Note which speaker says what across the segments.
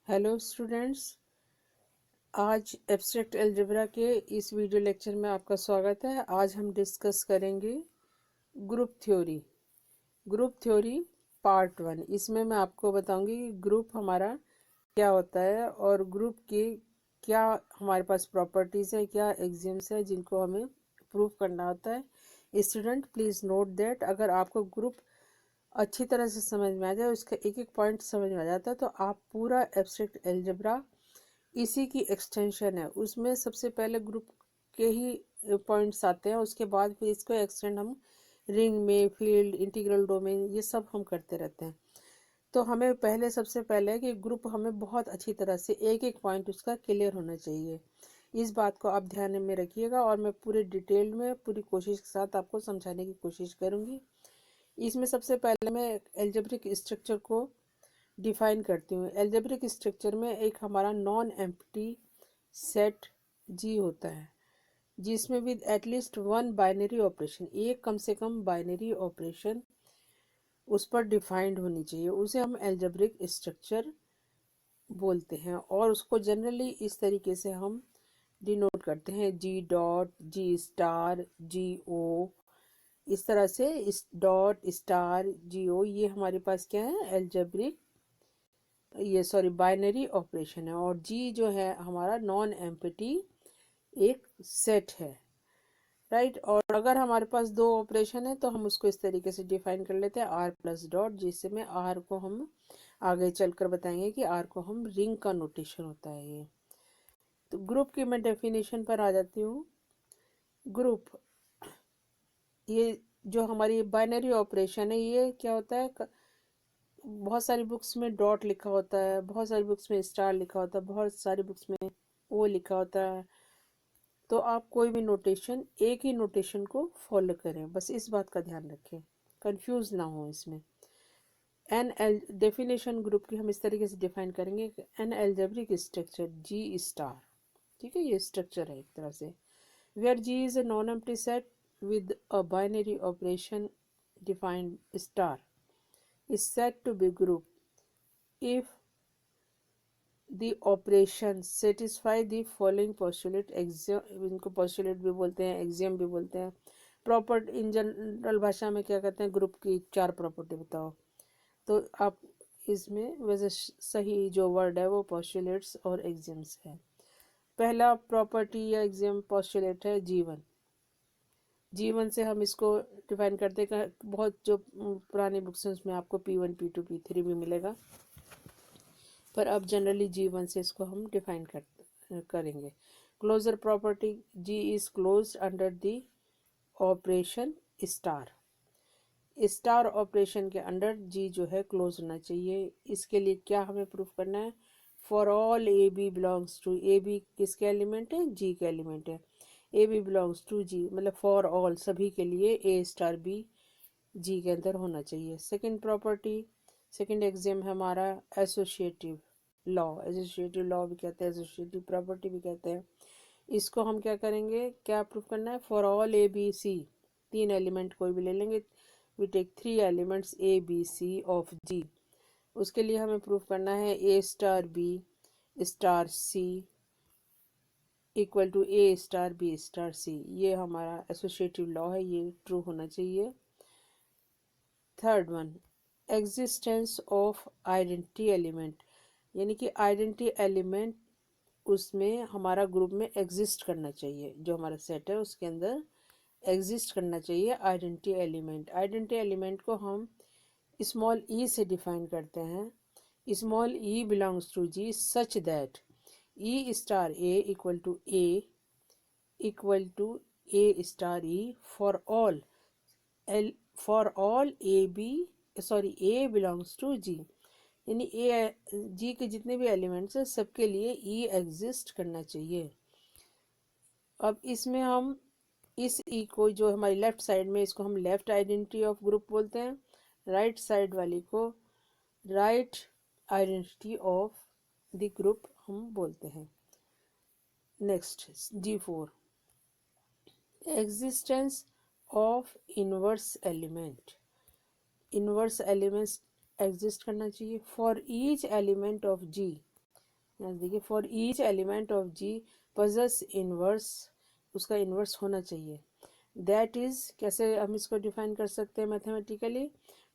Speaker 1: Hello students, आज abstract algebra के इस वीडियो लेक्चर में आपका स्वागत है। आज हम डिस्कस करेंगे group theory. Group theory part 1। इसमें मैं आपको बताऊंगी कि ग्रुप हमारा क्या होता है और ग्रुप की क्या हमारे पास प्रॉपर्टीज़ है, क्या एग्जिम्स है जिनको हमें प्रूव करना होता है। स्टूडेंट प्लीज़ नोट दैट अगर आपको ग्रुप अच्छी तरह से समझ में आ जाए, उसका एक एक पॉइंट समझ में आ जाता है, तो आप पूरा एब्स्ट्रैक्ट अलजेब्रा इसी की एक्सटेंशन है। उसमें सबसे पहले ग्रुप के ही पॉइंट्स आते हैं, उसके बाद फिर इसको एक्सटेंड हम रिंग में, फील्ड, इंटीग्रल डोमेन, ये सब हम करते रहते हैं। तो हमें पहले सबसे पहले है कि ग्रुप हमें बहुत अच्छी तरह से एक एक पॉइंट उसका क्लियर होना चाहिए। इस बात को आप ध्यान में रखिएगा और मैं पूरे डिटेल में पूरी कोशिश के साथ आपको समझाने की कोशिश करूँगी। इसमें सबसे पहले मैं एल्जेब्रिक स्ट्रक्चर को डिफाइन करती हूँ। एल्जेब्रिक स्ट्रक्चर में एक हमारा नॉन एम्प्टी सेट जी होता है, जिसमें with at least one binary operation, एक कम से कम बाइनरी ऑपरेशन उस पर डिफाइंड होनी चाहिए, उसे हम एल्जेब्रिक स्ट्रक्चर बोलते हैं। और उसको जनरली इस तरीके से हम डिनोट करते हैं, जी डॉट, जी स्टार, जी ओ, इस तरह से। इस डॉट, स्टार, जी ओ, ये हमारे पास क्या है, एल्जेब्रिक, ये सॉरी बाइनरी ऑपरेशन है। और जी जो है हमारा नॉन एम्प्टी एक सेट है, राइट। और अगर हमारे पास दो ऑपरेशन है तो हम उसको इस तरीके से डिफाइन कर लेते हैं, आर प्लस डॉट, जिसमें आर को हम आगे चलकर बताएंगे कि आर को हम रिंग का नोटेशन होता है ये। तो ग्रुप की मैं डेफिनेशन पर आ जाती हूँ। ग्रुप, ये जो हमारी बाइनरी ऑपरेशन है, ये क्या होता है, बहुत सारी बुक्स में डॉट लिखा होता है, बहुत सारी बुक्स में स्टार लिखा होता है, बहुत सारी बुक्स में ओ लिखा होता है। तो आप कोई भी नोटेशन, एक ही नोटेशन को फॉलो करें, बस इस बात का ध्यान रखें, कंफ्यूज ना हो इसमें। एन एल डेफिनेशन ग्रुप की हम इस तरीके से डिफाइन करेंगे, an algebraic structure G star, ठीक है, ये स्ट्रक्चर है एक तरह से, where G is a non empty set with a binary operation defined star is said to be group if the operation satisfy the following postulate, axiom, इनको postulate भी बोलते हैं, axiom भी बोलते हैं। प्रॉपर्ट इन जनरल भाषा में क्या कहते हैं, ग्रुप की चार प्रॉपर्टी बताओ। तो आप इसमें वैसे सही जो वर्ड है वो postulates और axioms है। पहला प्रॉपर्टी या एग्जाम postulate है जीवन। जीवन से हम इसको डिफाइन करते हैं, बहुत जो पुरानी बुक्स हैं उसमें आपको P1, P2, P3 भी मिलेगा, पर अब जनरली जी1 से इसको हम डिफाइन करेंगे। Closure property, G is close under the operation star. Star operation के अंडर जी जो है क्लोज होना चाहिए। इसके लिए क्या हमें प्रूफ करना है, for all A B belongs to, A B किसके एलिमेंट है, जी के एलिमेंट है। A B belongs to G, मतलब फॉर ऑल, सभी के लिए ए स्टार बी जी के अंदर होना चाहिए। सेकंड प्रॉपर्टी, सेकंड एग्जाम है हमारा एसोसिएटिव लॉ। एसोसिएटिव लॉ भी कहते हैं, एसोसिएटिव प्रॉपर्टी भी कहते हैं। इसको हम क्या करेंगे, क्या प्रूफ करना है, for all A B C, तीन एलिमेंट कोई भी ले लेंगे, we take three elements A B C of G. उसके लिए हमें प्रूफ करना है A star B star C equal to A star B star C. ये हमारा एसोसिएटिव लॉ है, ये ट्रू होना चाहिए। Third one, existence of identity element, यानी कि आइडेंटिटी एलिमेंट उसमें हमारा ग्रुप में एग्जिस्ट करना चाहिए, जो हमारा सेट है उसके अंदर एग्जिस्ट करना चाहिए आइडेंटिटी एलिमेंट। आइडेंटिटी एलिमेंट को हम स्मॉल ई से डिफाइन करते हैं। Small e belongs to G such that e star A equal to A star e for all A B, sorry A belongs to G, यानी A जी के जितने भी elements हैं सबके लिए ई एग्जिस्ट करना चाहिए। अब इसमें हम इस ई को, जो हमारी लेफ्ट साइड में, इसको हम लेफ्ट आइडेंटिटी ऑफ ग्रुप बोलते हैं, राइट साइड वाली को right identity of the group हम बोलते हैं। Next G4, existence of inverse element. Inverse elements exist करना चाहिए for each element of G. यहाँ देखिए for each element of G possess inverse, उसका इनवर्स होना चाहिए। दैट इज कैसे हम इसको डिफाइन कर सकते हैं mathematically,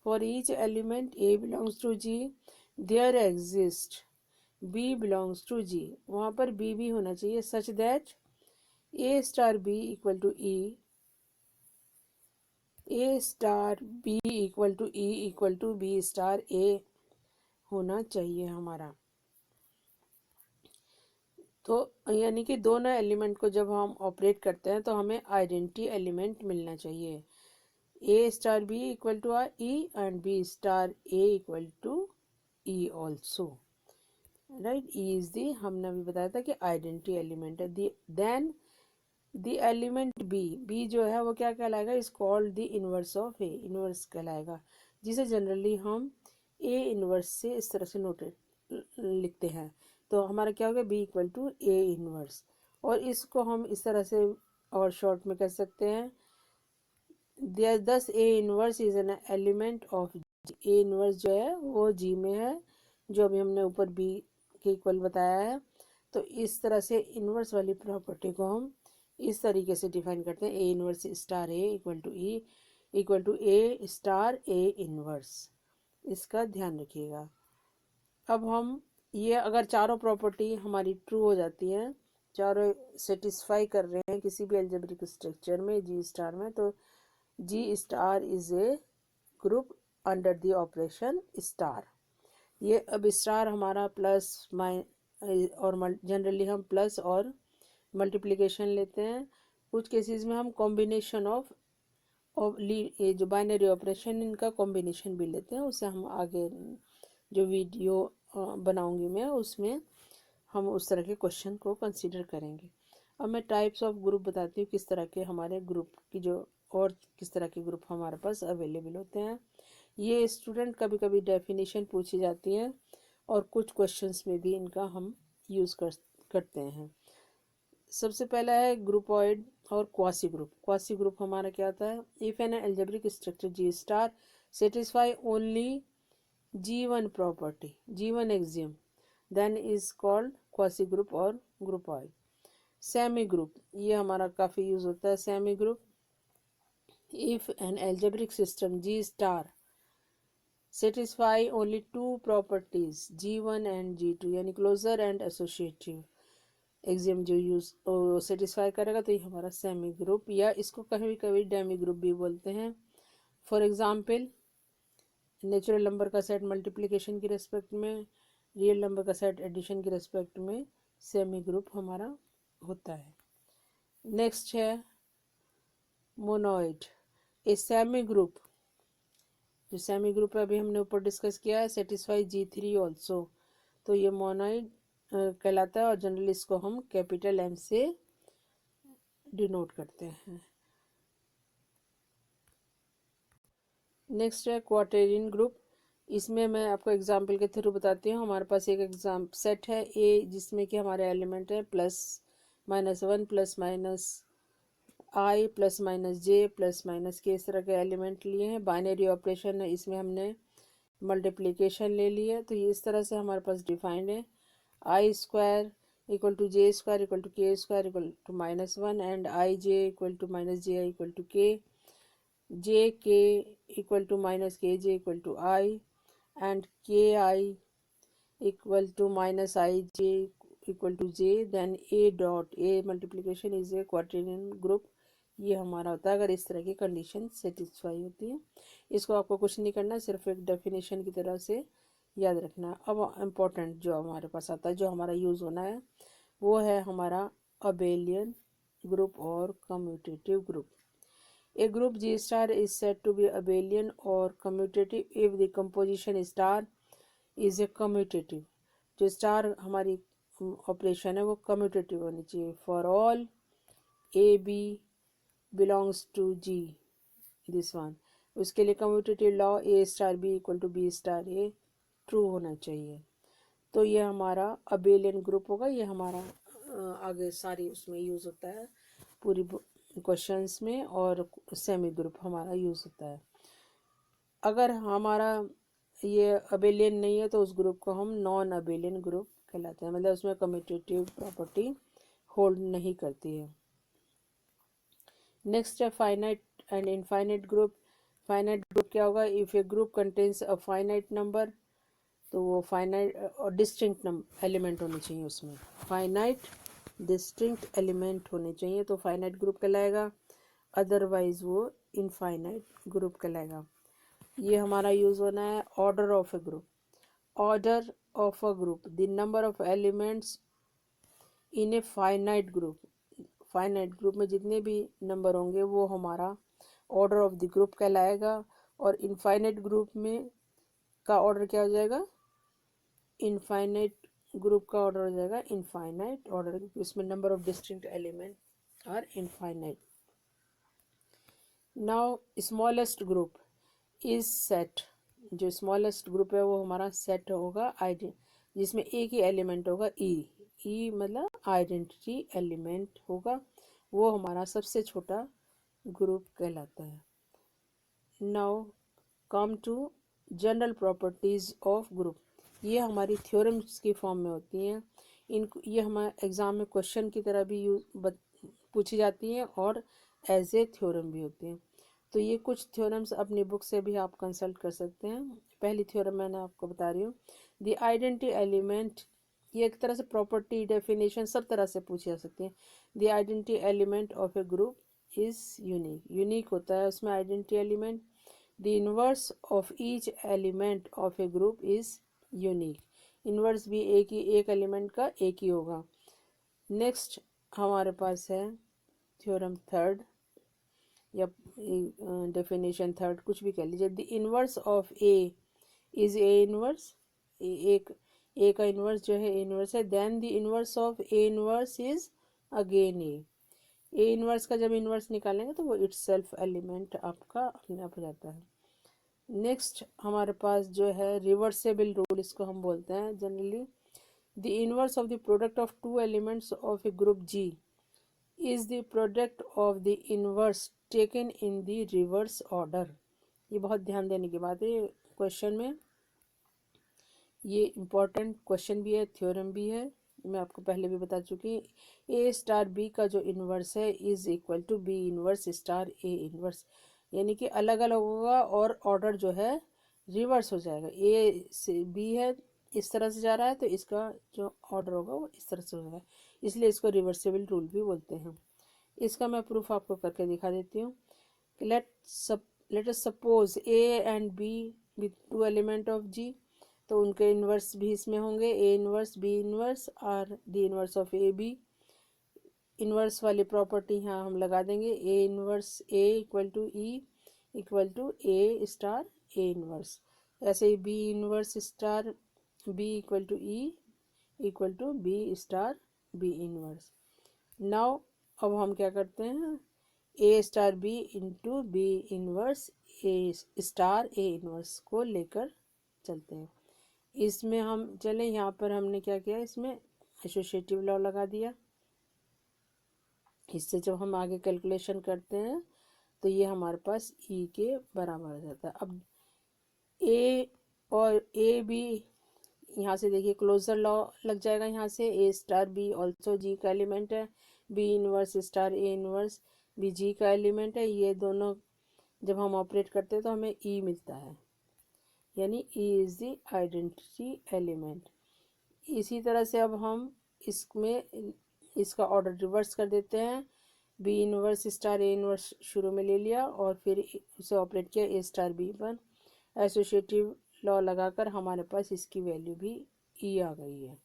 Speaker 1: for each element A belongs to G there exist B belongs to G, वहाँ पर बी भी होना चाहिए such that A star B equal to e, A star B equal to E equal to B star A होना चाहिए हमारा। तो यानी कि दोनों एलिमेंट को जब हम ऑपरेट करते हैं तो हमें आइडेंटिटी एलिमेंट मिलना चाहिए, A star B equal to E and B star A equal to E also, right. E is the, हमने अभी बताया था कि आइडेंटिटी एलिमेंट है। Then the element B, B जो है वो क्या कहलाएगा, is called the inverse of A, inverse कहलाएगा, जिसे जनरली हम ए इनवर्स से इस तरह से नोटेड लिखते हैं। तो हमारा क्या होगा, B equal to A inverse, और इसको हम इस तरह से और शॉर्ट में कर सकते हैं, thus A inverse is an element of G, A inverse जो है वो जी में है, जो अभी हमने ऊपर बी के इक्वल बताया है। तो इस तरह से इनवर्स वाली प्रॉपर्टी को हम इस तरीके से डिफाइन करते हैं, A inverse star A equal to E equal to A star A inverse, इसका ध्यान रखिएगा। अब हम ये अगर चारों प्रॉपर्टी हमारी ट्रू हो जाती हैं, चारों सेटिस्फाई कर रहे हैं किसी भी अलजेब्रिक स्ट्रक्चर में जी स्टार में, तो G star is a group under the operation star. ये अब स्टार हमारा प्लस और जनरली हम प्लस और मल्टीप्लिकेशन लेते हैं, कुछ केसेस में हम कॉम्बिनेशन ऑफ ये जो बाइनरी ऑपरेशन इनका कॉम्बिनेशन भी लेते हैं, उससे हम आगे जो वीडियो बनाऊंगी मैं उसमें हम उस तरह के क्वेश्चन को कंसीडर करेंगे। अब मैं टाइप्स ऑफ ग्रुप बताती हूँ, किस तरह के हमारे ग्रुप की जो और किस तरह के ग्रुप हमारे पास अवेलेबल होते हैं। ये स्टूडेंट कभी कभी डेफिनेशन पूछी जाती है और कुछ क्वेश्चंस में भी इनका हम यूज़ करते हैं। सबसे पहला है ग्रुपॉइड और क्वासी ग्रुप। क्वासी ग्रुप हमारा क्या होता है, if an algebraic structure G star satisfy only G1 property, G1 axiom, then is called quasi group और groupoid। सेमी ग्रुप, ये हमारा काफ़ी यूज़ होता है semi group, if an algebraic system G star satisfy only two properties G1 and G2, यानी closer and associative axiom जो use satisfy करेगा तो ये हमारा सेमी ग्रुप, या इसको कभी कभी डेमी ग्रुप भी बोलते हैं। फॉर एग्जाम्पल नेचुरल नंबर का सेट मल्टीप्लिकेशन की रेस्पेक्ट में, रियल नंबर का सेट एडिशन की रेस्पेक्ट में सेमी ग्रुप हमारा होता है। नेक्स्ट है मोनोइड। ए सेमी ग्रुप, जो सेमी ग्रुप है अभी हमने ऊपर डिस्कस किया है, सेटिस्फाई G3 ऑल्सो, तो ये मोनोइड कहलाता है और जनरली इसको हम कैपिटल M से डिनोट करते हैं। नेक्स्ट है क्वार्टेरियन ग्रुप। इसमें मैं आपको एग्जाम्पल के थ्रू बताती हूँ। हमारे पास एक एग्जाम सेट है ए, जिसमें कि हमारे एलिमेंट है plus minus one plus minus I plus minus J plus minus K, इस तरह के एलिमेंट लिए हैं। बाइनरी ऑपरेशन है, इसमें हमने मल्टीप्लिकेशन ले ली है, तो ये इस तरह से हमारे पास डिफाइंड है, I square equal to J square equal to K square equal to minus one and I J equal to minus J I equal to K, J K equal to minus K J equal to I and ki equal to minus ij equal to j, then a dot a multiplication is a quaternion group। ये हमारा होता है अगर इस तरह की condition satisfy होती है। इसको आपको कुछ नहीं करना, सिर्फ एक डेफिनेशन की तरह से याद रखना। अब इम्पोर्टेंट जो हमारे पास आता है, जो हमारा यूज़ होना है, वो है हमारा अबेलियन ग्रुप और commutative group. A group G star is said to be abelian or commutative if the composition star is a commutative। जो स्टार हमारी ऑपरेशन है वो कम्यूटेटिव होनी चाहिए। For all A B belongs to G, this one, उसके लिए commutative law A star B equal to B star A true होना चाहिए। तो ये हमारा अबेलियन ग्रुप होगा, ये हमारा आगे सारी उसमें यूज़ होता है पूरी क्वेश्चंस में, और सेमी ग्रुप हमारा यूज़ होता है। अगर हमारा ये अबेलियन नहीं है तो उस ग्रुप को हम नॉन अबेलियन ग्रुप कहलाते हैं, मतलब उसमें कम्यूटेटिव प्रॉपर्टी होल्ड नहीं करती है। नेक्स्ट है finite and infinite group. Finite group क्या होगा? If A group contains a finite number, तो वो फाइनाइट और डिस्टिंक्ट एलिमेंट होने चाहिए उसमें, फाइनाइट डिस्टिंक्ट एलिमेंट होने चाहिए तो फाइनाइट ग्रुप कहलाएगा, अदरवाइज वो इनफाइनाइट ग्रुप कहलाएगा। ये हमारा यूज़ होना है order of a group. Order of a group, the number of elements in a finite group. Finite group में जितने भी नंबर होंगे वो हमारा ऑर्डर ऑफ द ग्रुप कहलाएगा। और इनफाइनाइट ग्रुप में का ऑर्डर क्या हो जाएगा? इनफाइनाइट ग्रुप का ऑर्डर हो जाएगा इनफाइनाइट ऑर्डर, क्योंकि उसमें number of distinct element are infinite. Now smallest group is set. जो स्मॉलेस्ट ग्रुप है वो हमारा सेट होगा जिसमें एक ही एलिमेंट होगा ई मतलब आइडेंटिटी एलिमेंट होगा, वो हमारा सबसे छोटा ग्रुप कहलाता है। Now come to general properties of group. ये हमारी थ्योरम्स की फॉर्म में होती हैं। ये हमारे एग्जाम में क्वेश्चन की तरह भी पूछी जाती हैं और एज ए थ्योरम भी होती हैं। तो ये कुछ थ्योरम्स अपनी बुक से भी आप कंसल्ट कर सकते हैं। पहली थ्योरम मैंने आपको बता रही हूँ, द आइडेंटिटी एलिमेंट। ये एक तरह से प्रॉपर्टी डेफिनेशन सब तरह से पूछी जा सकती है। The identity element of a group is unique. Unique होता है उसमें identity element. The inverse of each element of a group is unique. Inverse भी एक एलिमेंट का एक ही होगा। नेक्स्ट हमारे पास है थ्योरम थर्ड या डेफिनेशन थर्ड, कुछ भी कह लीजिए। The inverse of A is A inverse. एक ए का इनवर्स जो है इनवर्स है। Then the inverse of A inverse is again A inverse का जब इनवर्स निकालेंगे तो वो इट्स सेल्फ एलिमेंट आपका अपने आप हो जाता है। नेक्स्ट हमारे पास जो है रिवर्सेबल रूल, इसको हम बोलते हैं generally. The inverse of the product of two elements of a group G is the product of the inverse taken in the reverse order. ये बहुत ध्यान देने की बात है क्वेश्चन में, ये इम्पोर्टेंट क्वेश्चन भी है, थ्योरम भी है। मैं आपको पहले भी बता चुकी। ए स्टार बी का जो इन्वर्स है is equal to B inverse star A inverse, यानी कि अलग अलग होगा और ऑर्डर जो है रिवर्स हो जाएगा। ए से बी है, इस तरह से जा रहा है तो इसका जो ऑर्डर होगा वो इस तरह से होगा, इसलिए इसको रिवर्सिबल रूल भी बोलते हैं। इसका मैं प्रूफ आपको करके दिखा देती हूँ। Let us suppose A and B with two element of G, तो उनके इन्वर्स भी इसमें होंगे, ए इन्वर्स बी इन्वर्स और the inverse of A B. Inverse वाली प्रॉपर्टी यहाँ हम लगा देंगे, A inverse A equal to E equal to A star A inverse. ऐसे ही B inverse star B equal to E equal to B star B inverse. Now अब हम क्या करते हैं, A star B into B inverse A star A inverse को लेकर चलते हैं। इसमें हम चले, यहाँ पर हमने क्या किया, इसमें एसोसिएटिव लॉ लगा दिया। इससे जब हम आगे कैलकुलेशन करते हैं तो ये हमारे पास ई के बराबर हो जाता है। अब ए और ए बी, यहाँ से देखिए क्लोजर लॉ लग जाएगा। यहाँ से A star B also G का एलिमेंट है, B inverse star A inverse B G का एलिमेंट है। ये दोनों जब हम ऑपरेट करते हैं तो हमें ई मिलता है, यानी E is the identity element. इसी तरह से अब हम इसमें इसका ऑर्डर रिवर्स कर देते हैं। B inverse star A inverse शुरू में ले लिया और फिर उसे ऑपरेट किया ए स्टार बी पर। एसोसिएटिव लॉ लगाकर हमारे पास इसकी वैल्यू भी ई आ गई है,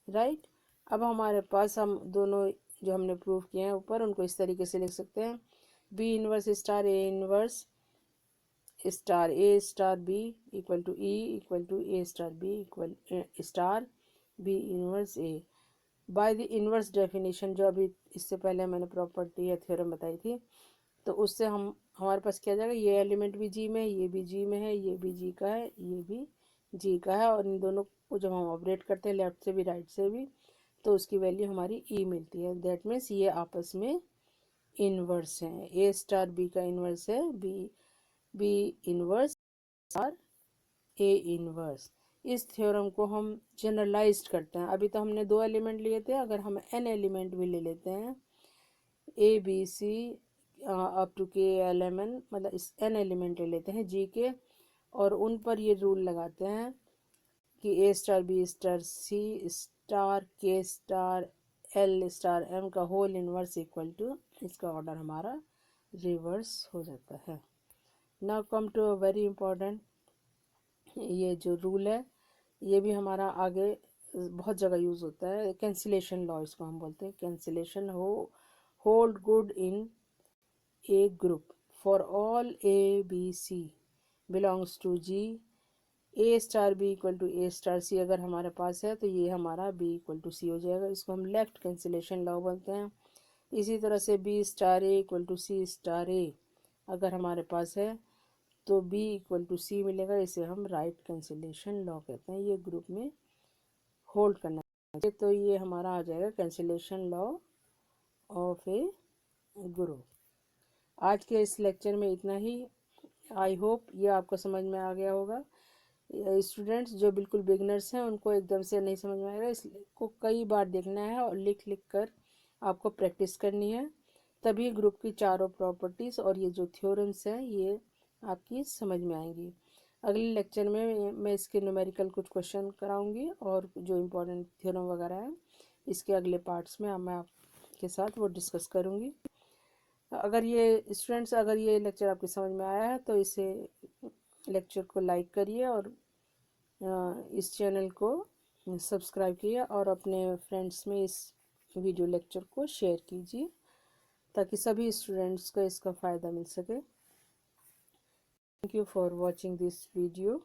Speaker 1: राइट। अब हमारे पास हम दोनों जो हमने प्रूव किए हैं ऊपर, उनको इस तरीके से लिख सकते हैं, B inverse star A inverse star A star B equal to E equal to A star B equal star B inverse A by the inverse definition. जो अभी इससे पहले मैंने प्रॉपर्टी या थ्योरम बताई थी, तो उससे हम हमारे पास क्या जाएगा, ये एलिमेंट भी जी में है, ये भी जी में है, ये भी जी का है, ये भी जी का है, और इन दोनों को जब हम ऑपरेट करते हैं लेफ्ट से भी राइट से भी, तो उसकी वैल्यू हमारी ई मिलती है। दैट मीन्स ये आपस में इनवर्स हैं। ए स्टार बी का इनवर्स है बी इनवर्स और ए इनवर्स। इस थ्योरम को हम जनरलाइज्ड करते हैं। अभी तो हमने 2 एलिमेंट लिए थे, अगर हम n एलिमेंट भी ले लेते हैं A B C up to K L M N, मतलब इस n एलिमेंट ले लेते हैं जी के, और उन पर ये रूल लगाते हैं कि A star B star C star K star L star M का होल इनवर्स इक्वल टू, इसका ऑर्डर हमारा रिवर्स हो जाता है। Now come to a very important, ये जो रूल है ये भी हमारा आगे बहुत जगह यूज़ होता है, कैंसिलेशन लॉ इसको हम बोलते हैं। Cancellation hold good in a group for all A B C belongs to G, A star B equal to A star C अगर हमारे पास है तो ये हमारा बी इक्वल टू सी हो जाएगा, इसको हम लेफ्ट कैंसिलेशन लॉ बोलते हैं। इसी तरह से B star A equal to C star A अगर हमारे पास है तो बी इक्वल टू सी मिलेगा, इसे हम राइट कैंसिलेशन लॉ कहते हैं। ये ग्रुप में होल्ड करना चाहिए, तो ये हमारा आ जाएगा cancellation law of a group. आज के इस लेक्चर में इतना ही। आई होप ये आपको समझ में आ गया होगा। स्टूडेंट्स जो बिल्कुल बिगनर्स हैं उनको एकदम से नहीं समझ में आएगा, इसको कई बार देखना है और लिख लिख कर आपको प्रैक्टिस करनी है, तभी ग्रुप की चारों प्रॉपर्टीज़ और ये जो थ्योरम्स हैं ये आपकी समझ में आएंगी। अगले लेक्चर में मैं इसके न्यूमेरिकल कुछ क्वेश्चन कराऊंगी और जो इम्पोर्टेंट थ्योरम वगैरह हैं इसके अगले पार्ट्स में मैं आपके साथ वो डिस्कस करूंगी। अगर ये स्टूडेंट्स, अगर ये लेक्चर आपकी समझ में आया है तो इसे लेक्चर को लाइक करिए और इस चैनल को सब्सक्राइब कीजिए और अपने फ्रेंड्स में इस वीडियो लेक्चर को शेयर कीजिए ताकि सभी स्टूडेंट्स को इसका फ़ायदा मिल सके। Thank you for watching this video.